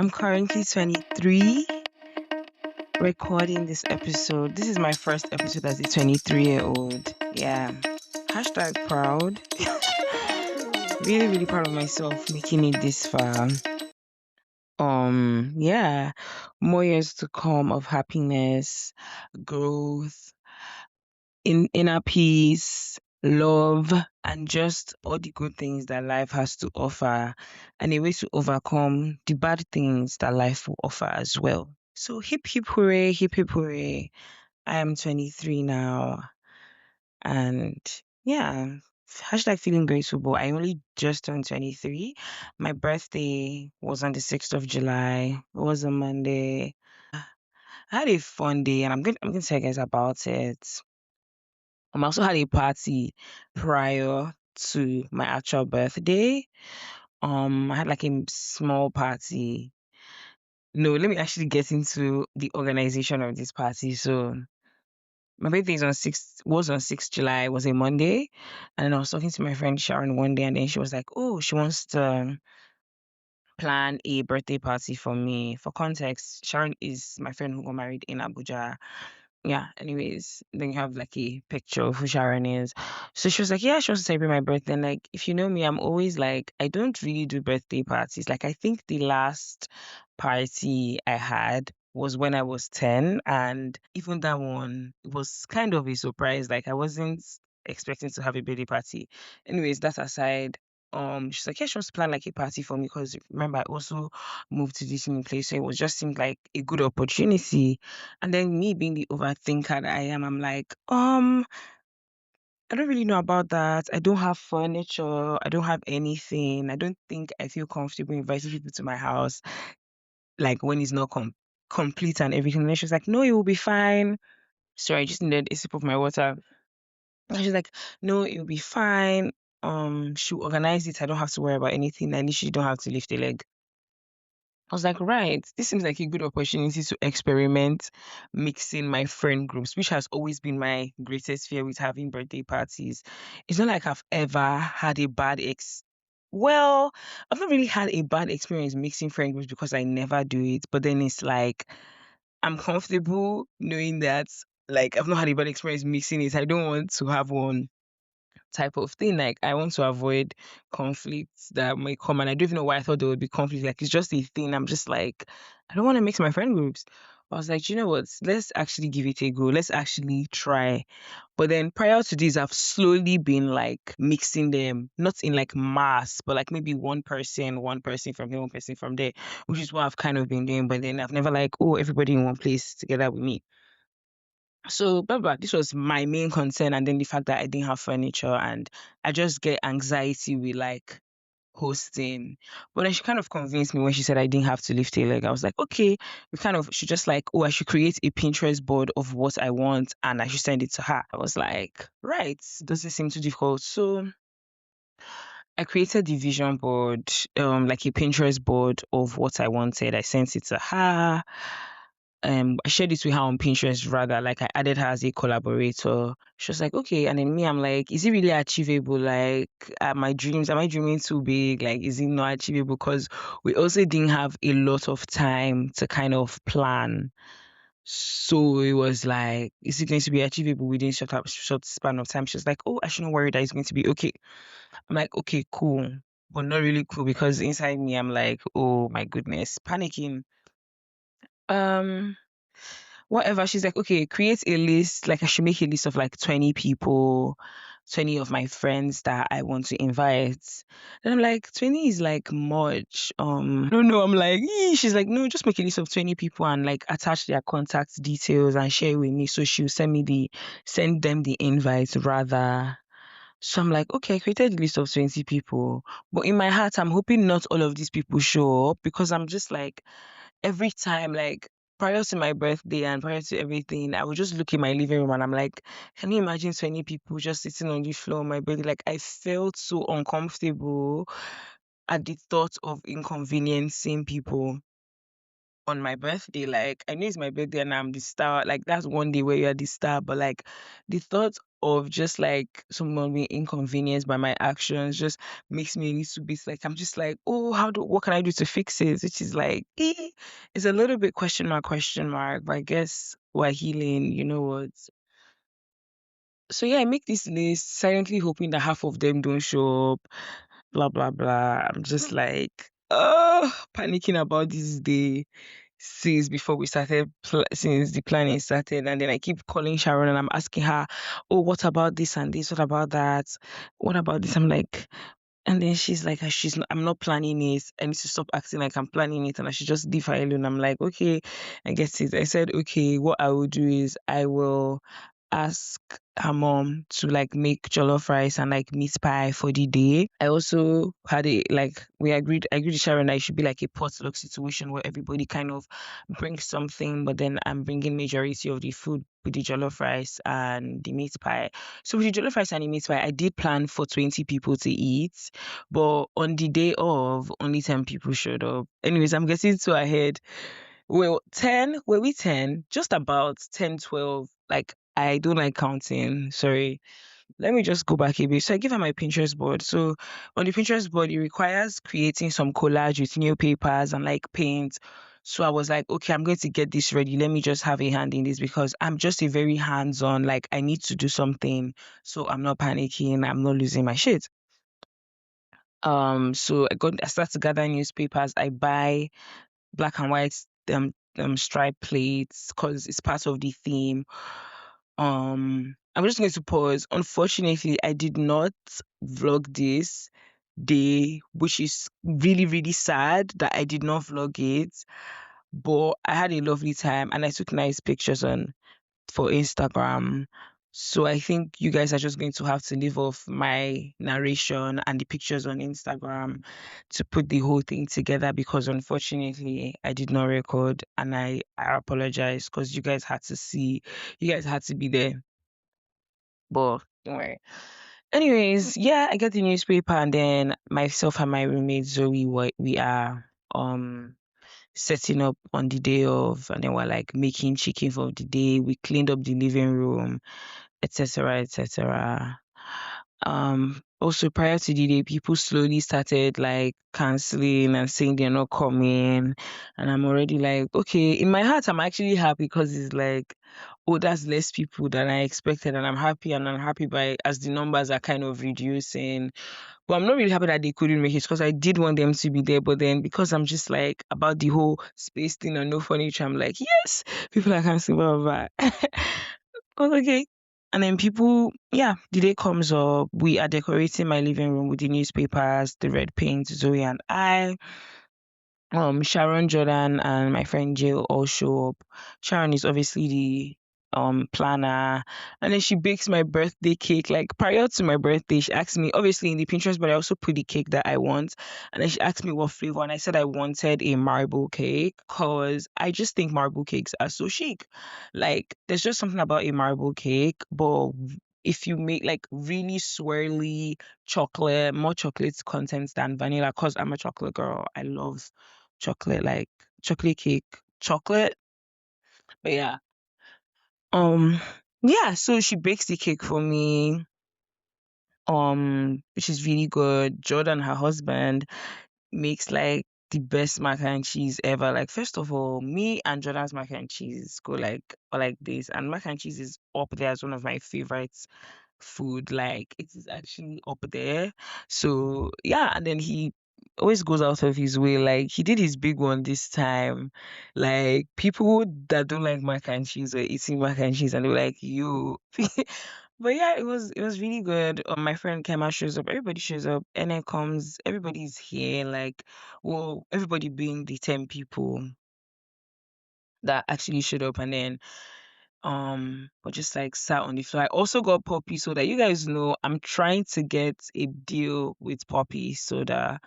I'm currently 23, recording this episode. This is my first episode as a 23-year-old. Yeah. Hashtag proud. Really, really proud of myself making it this far. Yeah. More years to come of happiness, growth, inner peace, love, and just all the good things that life has to offer, and a way to overcome the bad things that life will offer as well. So hip hip hooray, hip hip hooray. I am 23 now, and yeah, hashtag feeling grateful, but I only just turned 23. My birthday was on the 6th of July. It was a Monday. I had a fun day, and I'm gonna tell you guys about it. I also had a party prior to my actual birthday. I had like a small party. No, let me actually get into the organization of this party. So my birthday is on 6th July, it was a Monday. And then I was talking to my friend Sharon one day, and then she was like, oh, she wants to plan a birthday party for me. For context, Sharon is my friend who got married in Abuja. Yeah, anyways, then you have like a picture of who Sharon is. So she was like, yeah, she wants to celebrate my birthday. And like, if you know me, I'm always like, I don't really do birthday parties. Like, I think the last party I had was when I was 10. And even that one was kind of a surprise. Like, I wasn't expecting to have a birthday party. Anyways, that aside, she's like, yeah, she wants to plan like a party for me because remember, I also moved to this new place. So it was just seemed like a good opportunity. And then me being the overthinker that I am, I'm like, I don't really know about that. I don't have furniture. I don't have anything. I don't think I feel comfortable inviting people to my house, like when it's not complete and everything. And then she was like, no, it will be fine. Sorry, I just needed a sip of my water. And she's like, no, it will be fine. She'll organize it. I don't have to worry about anything. At least you don't have to lift a leg. I was like, right, this seems like a good opportunity to experiment mixing my friend groups, which has always been my greatest fear with having birthday parties. It's not like I've ever had a well, I've not really had a bad experience mixing friend groups because I never do it. But then it's like I'm comfortable knowing that like I've not had a bad experience mixing it. I don't want to have one type of thing. Like I want to avoid conflicts that may come, and I don't even know why I thought there would be conflict. Like it's just a thing. I'm just like, I don't want to mix my friend groups. I was like, you know what? Let's actually give it a go. Let's actually try. But then prior to this, I've slowly been like mixing them, not in like mass, but like maybe one person from here, one person from there, which is what I've kind of been doing. But then I've never like, oh, everybody in one place together with me. So, blah, this was my main concern. And then the fact that I didn't have furniture, and I just get anxiety with like hosting. But then she kind of convinced me when she said I didn't have to lift a leg. I was like, okay, we kind of should just like, oh, I should create a Pinterest board of what I want and I should send it to her. I was like, right, doesn't seem too difficult. So I created the vision board, like a Pinterest board of what I wanted. I sent it to her. I shared it with her on Pinterest rather, like I added her as a collaborator. She was like, okay. And then me, I'm like, is it really achievable? Like, my dreams, am I dreaming too big? Like, is it not achievable? Because we also didn't have a lot of time to kind of plan. So it was like, is it going to be achievable within short span of time? She was like, oh, I shouldn't worry that it's going to be okay. I'm like, okay, cool. But not really cool because inside me, I'm like, oh my goodness, panicking. Um, Whatever. She's like, okay, create a list. Like I should make a list of like 20 people, 20 of my friends that I want to invite. And I'm like, 20 is like much. I don't know. I'm like, she's like, no, just make a list of 20 people and like attach their contact details and share it with me. So she'll send them the invites rather. So I'm like, okay, I created a list of 20 people. But in my heart, I'm hoping not all of these people show up because I'm just like, every time, like prior to my birthday and prior to everything, I would just look in my living room and I'm like, can you imagine 20 people just sitting on the floor on my birthday? Like I felt so uncomfortable at the thought of inconveniencing people on my birthday. Like I know it's my birthday and I'm the star. Like that's one day where you're the star, but like the thought of just like someone being inconvenienced by my actions just makes me a little bit like I'm just like, oh, what can I do to fix it? Which is like it's a little bit question mark, but I guess we're healing, you know what? So yeah, I make this list silently hoping that half of them don't show up, blah blah blah. I'm just like, oh, panicking about this day since before we started, since the planning started. And then I keep calling Sharon and I'm asking her, oh, what about this and this? What about that? What about this? I'm like, and then she's like, I'm not planning it. I need to stop acting like I'm planning it and I should just leave her alone. I'm like, okay, I get it. I said, okay, what I will do is I will ask her mom to like make jollof rice and like meat pie for the day. I also had a like I agreed with Sharon that it should be like a potluck situation where everybody kind of brings something, but then I'm bringing majority of the food with the jollof rice and the meat pie. So with the jollof rice and the meat pie, I did plan for 20 people to eat, but on the day of, only 10 people showed up. Anyways, I'm getting too ahead. Well, 10, were we 10? Just about 10, 12. Like, I don't like counting. Sorry. Let me just go back a bit. So I give her my Pinterest board. So on the Pinterest board, it requires creating some collage with new papers and like paint. So I was like, okay, I'm going to get this ready. Let me just have a hand in this because I'm just a very hands-on, like I need to do something. So I'm not panicking. I'm not losing my shit. So I start to gather newspapers. I buy black and white stripe plates because it's part of the theme. I'm just going to pause. Unfortunately, I did not vlog this day, which is really, really sad that I did not vlog it. But I had a lovely time and I took nice pictures on for Instagram. So I think you guys are just going to have to leave off my narration and the pictures on Instagram to put the whole thing together because unfortunately I did not record and I apologize because you guys had to be there. But don't worry. Anyways, yeah, I get the newspaper and then myself and my roommate Zoe we are setting up on the day of and then we're like making chicken for the day. We cleaned up the living room, etc. etc. Also prior to the day, people slowly started like canceling and saying they're not coming. And I'm already like, okay, in my heart, I'm actually happy because it's like, oh, that's less people than I expected. And I'm happy and unhappy by as the numbers are kind of reducing. But I'm not really happy that they couldn't make it because I did want them to be there. But then because I'm just like about the whole space thing and no furniture, I'm like, yes, people are canceling, blah, blah, blah. Oh, okay. And then people, yeah, the day comes up. We are decorating my living room with the newspapers, the red paint, Zoe and I. Sharon, Jordan, and my friend Jill all show up. Sharon is obviously the planner, and then she bakes my birthday cake. Like prior to my birthday, she asked me obviously in the Pinterest, but I also put the cake that I want, and then she asked me what flavor, and I said I wanted a marble cake because I just think marble cakes are so chic. Like there's just something about a marble cake, but if you make like really swirly chocolate, more chocolate content than vanilla, because I'm a chocolate girl. I love chocolate, like chocolate cake, chocolate. But yeah, um, yeah. So she bakes the cake for me, which is really good. Jordan, her husband, makes like the best mac and cheese ever. Like first of all, me and Jordan's mac and cheese go like this, and mac and cheese is up there as one of my favorites food. Like it is actually up there. So yeah, and then he always goes out of his way. Like he did his big one this time. Like people that don't like mac and cheese were eating mac and cheese and they were like, you. But yeah, it was really good. My friend Kema shows up, everybody shows up, and then comes everybody's here, like well, everybody being the 10 people that actually showed up and then but just like sat on the floor. I also got poppy soda. You guys know I'm trying to get a deal with poppy soda.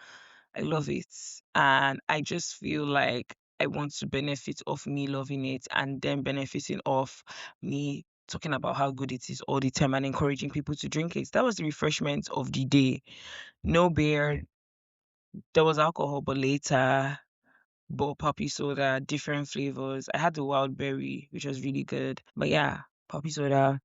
I love it. And I just feel like I want to benefit off me loving it and then benefiting off me talking about how good it is all the time and encouraging people to drink it. That was the refreshment of the day. No beer. There was alcohol, but later bought poppy soda, different flavors. I had the wild berry, which was really good. But yeah, poppy soda.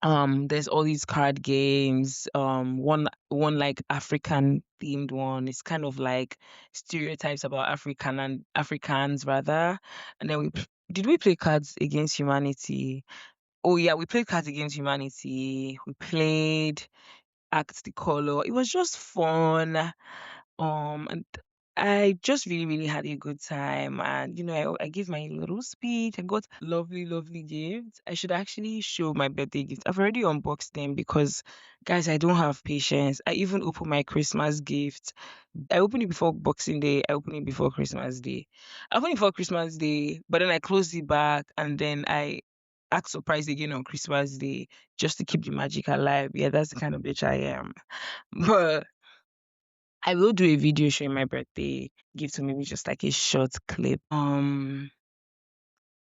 There's all these card games. One like African themed one. It's kind of like stereotypes about Africans rather. And then did we play Cards Against Humanity? Oh yeah, we played Cards Against Humanity. We played Act the Color. It was just fun. And I just really, really had a good time. And, I gave my little speech. I got lovely, lovely gifts. I should actually show my birthday gift. I've already unboxed them because, guys, I don't have patience. I even opened my Christmas gift. I opened it before Boxing Day. I opened it before Christmas Day. I opened it before Christmas Day, but then I closed it back and then I act surprised again on Christmas Day just to keep the magic alive. Yeah, that's the kind of bitch I am. But I will do a video showing my birthday gift, or maybe just like a short clip.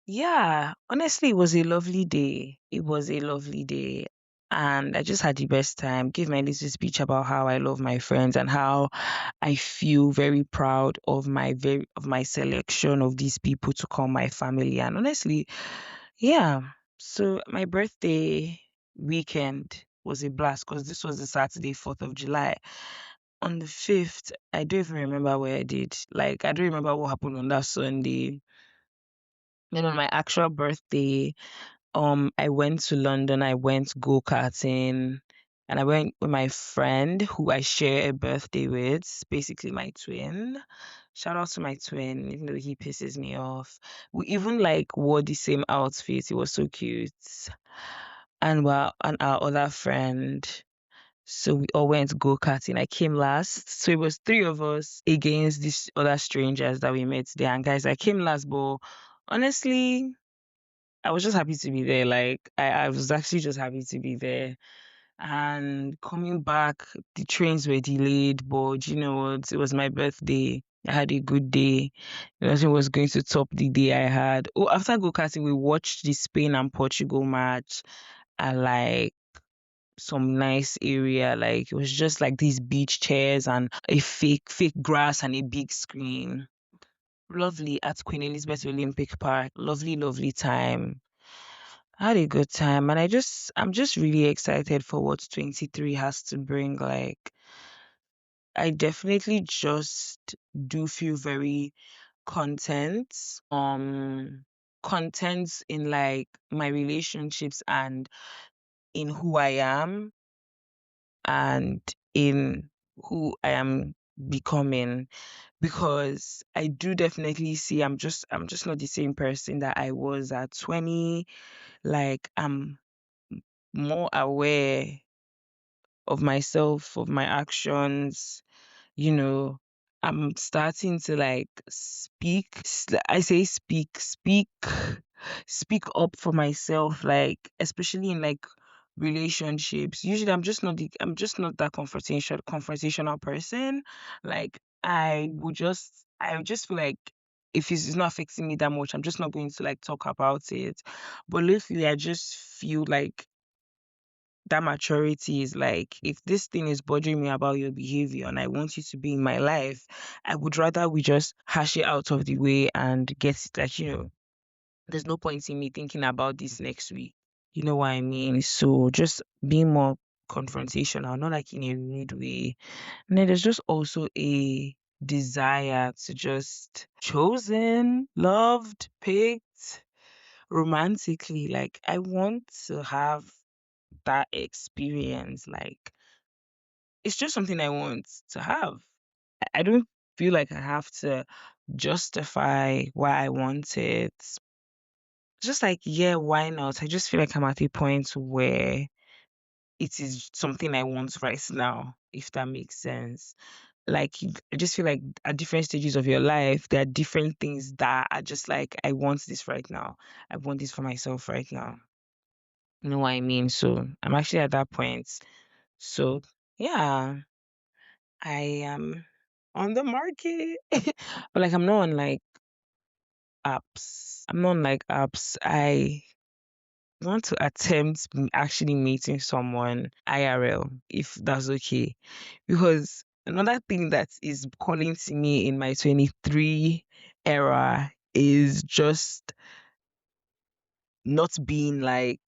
Yeah, honestly, it was a lovely day. It was a lovely day. And I just had the best time. Gave my little speech about how I love my friends and how I feel very proud of my selection of these people to call my family. And honestly, yeah. So my birthday weekend was a blast because this was the Saturday, 4th of July. On the 5th, I don't even remember where I did. Like, I don't remember what happened on that Sunday. Then on my actual birthday, I went to London. I went go-karting, and I went with my friend who I share a birthday with, basically my twin. Shout out to my twin, even though he pisses me off. We even like wore the same outfit. It was so cute. And our other friend. So we all went go-karting. I came last. So it was three of us against these other strangers that we met there. And guys, I came last, but honestly, I was just happy to be there. Like I was actually just happy to be there. And coming back, the trains were delayed, but you know what? It was my birthday. I had a good day. Nothing was going to top the day I had. Oh, after go-karting, we watched the Spain and Portugal match at like some nice area. Like it was just like these beach chairs and a fake grass and a big screen. Lovely at Queen Elizabeth Olympic Park. Lovely, lovely time. I had a good time and I'm just really excited for what 23 has to bring. Like I definitely just do feel very content. Content in like my relationships and in who I am and in who I am becoming, because I do definitely see I'm just not the same person that I was at 20. Like I'm more aware of myself, of my actions, you know. I'm starting to like I say speak up for myself, like especially in like relationships. Usually I'm just not that confrontational person. Like I would just feel like if it's not affecting me that much, I'm just not going to like talk about it. But lately I just feel like that maturity is like, if this thing is bothering me about your behavior and I want you to be in my life, I would rather we just hash it out of the way and get it, like, there's no point in me thinking about this next week. You know what I mean? So just being more confrontational, not like in a rude way. And then there's just also a desire to just chosen, loved, picked romantically. Like I want to have that experience. Like it's just something I want to have. I don't feel like I have to justify why I want it. Just like, yeah, why not? I just feel like I'm at a point where it is something I want right now, if that makes sense. Like, I just feel like at different stages of your life, there are different things that are just like, I want this right now. I want this for myself right now. You know what I mean? So I'm actually at that point. So, yeah. I am on the market. But like I'm not on like apps. I'm not on like apps. I want to attempt actually meeting someone IRL, if that's okay. Because another thing that is calling to me in my 23 era is just not being like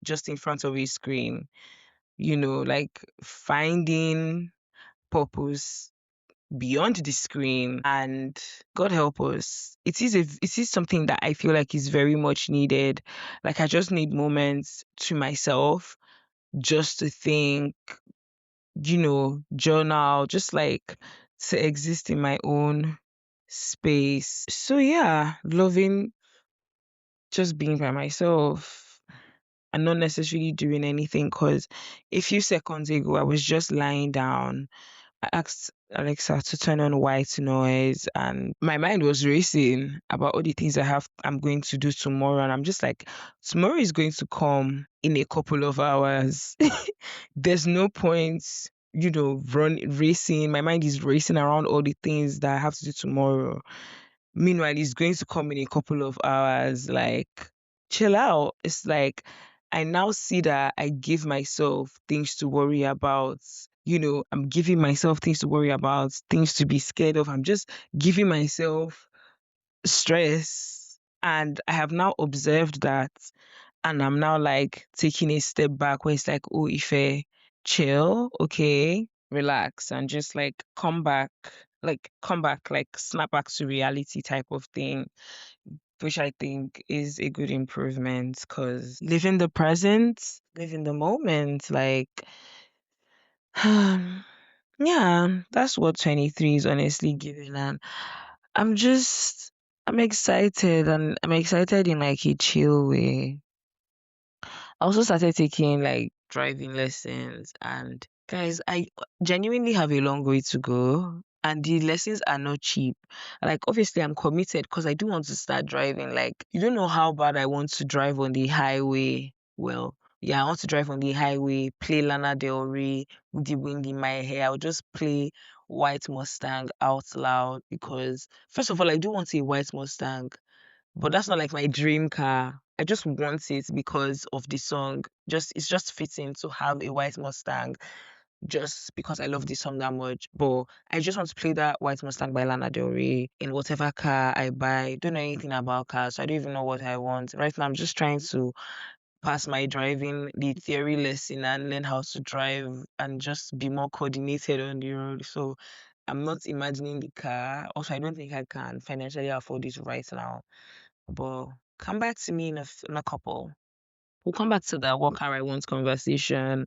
just in front of a screen, like finding purpose beyond the screen. And God help us, it is something that I feel like is very much needed. Like I just need moments to myself just to think, journal, just like to exist in my own space. So yeah, loving just being by myself and not necessarily doing anything, because a few seconds ago I was just lying down. I asked Alexa to turn on white noise, and my mind was racing about all the things I'm going to do tomorrow. And I'm just like, tomorrow is going to come in a couple of hours. There's no point, racing. My mind is racing around all the things that I have to do tomorrow. Meanwhile, it's going to come in a couple of hours. Like, chill out. It's like I now see that I give myself things to worry about. I'm giving myself things to worry about, things to be scared of. I'm just giving myself stress. And I have now observed that. And I'm now like taking a step back where it's like, oh, Ife, chill, okay, relax, and just like come back, like snap back to reality type of thing, which I think is a good improvement, because live in the present, live in the moment, like, yeah, that's what 23 is honestly giving. And I'm just, I'm excited, and I'm excited in like a chill way. I also started taking like driving lessons, and guys, I genuinely have a long way to go, and the lessons are not cheap. Like obviously I'm committed because I do want to start driving. Like you don't know how bad I want to drive on the highway. Well, yeah, I want to drive on the highway, play LanaDelRay with the wind in my hair. I'll just play whiteMustang out loud, because first of all, I do want a whiteMustang, but that's not like my dream car. I just want it because of the song. It's just fitting to have a whiteMustang just because I love the song that much. But I just want to play that whiteMustang by Lana Del Rey in whatever car I buy. Don't know anything about cars, so I don't even know what I want. Right now I'm just trying to pass my driving, the theory lesson, and learn how to drive and just be more coordinated on the road. So I'm not imagining the car. Also, I don't think I can financially afford it right now. But come back to me in a couple. We'll come back to that what car I want conversation.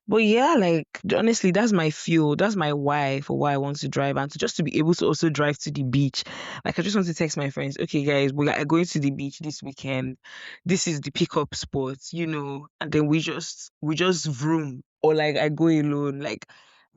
But yeah, like honestly, that's my fuel. That's my why for why I want to drive, and to just to be able to also drive to the beach. Like I just want to text my friends, okay guys, we are going to the beach this weekend. This is the pickup spot, and then we just vroom. Or like I go alone. Like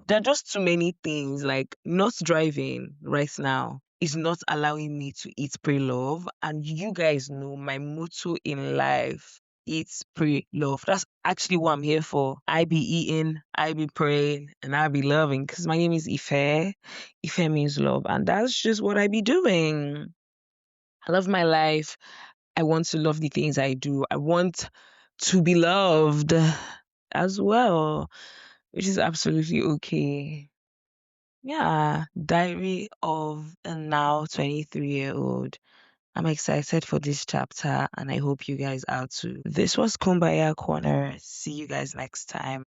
there are just too many things. Like not driving right now is not allowing me to eat, pray, love. And you guys know my motto in life: eat, pray, love. That's actually what I'm here for. I be eating, I be praying, and I be loving. Because my name is Ife. Ife means love. And that's just what I be doing. I love my life. I want to love the things I do. I want to be loved as well, which is absolutely okay. Yeah, Diary of a now 23-year-old. I'm excited for this chapter, and I hope you guys are too. This was Kumbaya Corner. See you guys next time.